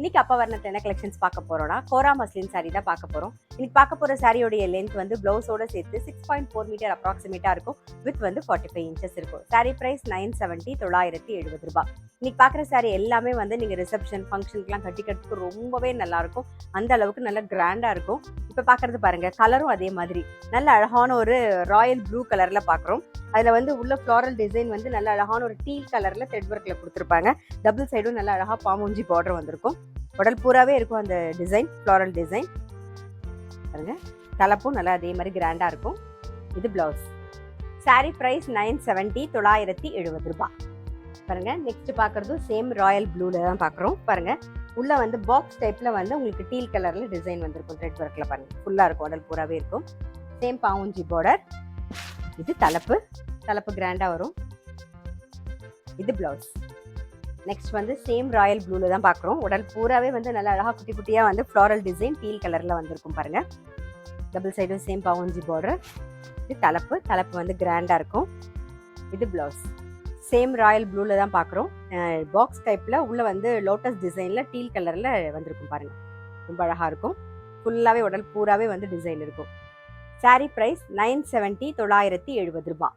இன்னைக்கு அப்பா வர்ணத்தில் என்ன கலெக்ஷன்ஸ் பார்க்க போறோம்னா கோரா மஸ்லின் சாரி தான் பார்க்க போறோம். இன்னைக்கு பார்க்க போற சாரியோடைய லென்த் வந்து பிளவுஸோட சேர்த்து 6.4 மீட்டர் அப்ராக்சிமேட்டா இருக்கும். வித் வந்து 45 இன்ச்சஸ் இருக்கும். சாரி பிரைஸ் 970 970 ரூபாய். இன்னைக்கு பார்க்குற சாரி எல்லாமே வந்து நீங்க ரிசப்ஷன் ஃபங்க்ஷனுக்குலாம் கட்டிக்கிறதுக்கு ரொம்பவே நல்லா இருக்கும். அந்த அளவுக்கு நல்ல கிராண்டா இருக்கும். இப்போ பார்க்கறது பாருங்க, கலரும் அதே மாதிரி நல்ல அழகான ஒரு ராயல் ப்ளூ கலர்ல பார்க்குறோம். அதில் வந்து உள்ள ஃப்ளாரல் டிசைன் வந்து நல்ல அழகான ஒரு டீல் கலரில் த்ரெட் ஒர்க்கில் கொடுத்துருப்பாங்க. டபுள் சைடும் நல்ல அழகாக பாமூஞ்சி பார்டர் வந்திருக்கும். உடல் பூராவே இருக்கும் அந்த டிசைன், ஃப்ளாரல் டிசைன் பாருங்க. தலைப்பும் நல்லா அதே மாதிரி கிராண்டாக இருக்கும். இது பிளவுஸ். சாரி ப்ரைஸ் 970 970 ரூபாய். பாருங்க, நெக்ஸ்ட் பார்க்குறது சேம் ராயல் ப்ளூவில் தான் பார்க்குறோம். பாருங்க, உள்ள வந்து பாக்ஸ் டைப்பில் வந்து உங்களுக்கு டீல் கலரில் டிசைன் வந்திருக்கும். த்ரெட் ஒர்க்கில் பாருங்க, ஃபுல்லாக இருக்கும், உடல் பூராவே இருக்கும். சேம் பாமூஞ்சி பார்டர். இது தலைப்பு கிராண்டா வரும். இது பிளவுஸ். நெக்ஸ்ட் வந்து சேம் ராயல் ப்ளூல தான் பார்க்குறோம். உடல் பூராவே வந்து நல்லா அழகா குட்டி குட்டியா வந்து ஃப்ளாரல் டிசைன் டீல் கலர்ல வந்திருக்கும் பாருங்க. டபுள் சைடும் சேம் பாவஞ்சி பார்டர். இது தலைப்பு வந்து கிராண்டா இருக்கும். இது பிளவுஸ். சேம் ராயல் ப்ளூல தான் பார்க்குறோம். பாக்ஸ் டைப்ல உள்ள வந்து லோட்டஸ் டிசைன்ல டீல் கலர்ல வந்திருக்கும் பாருங்க. ரொம்ப அழகா இருக்கும். ஃபுல்லாவே உடல் பூராவே வந்து டிசைன் இருக்கும். சாரி பிரைஸ் 970 970 ரூபாய்.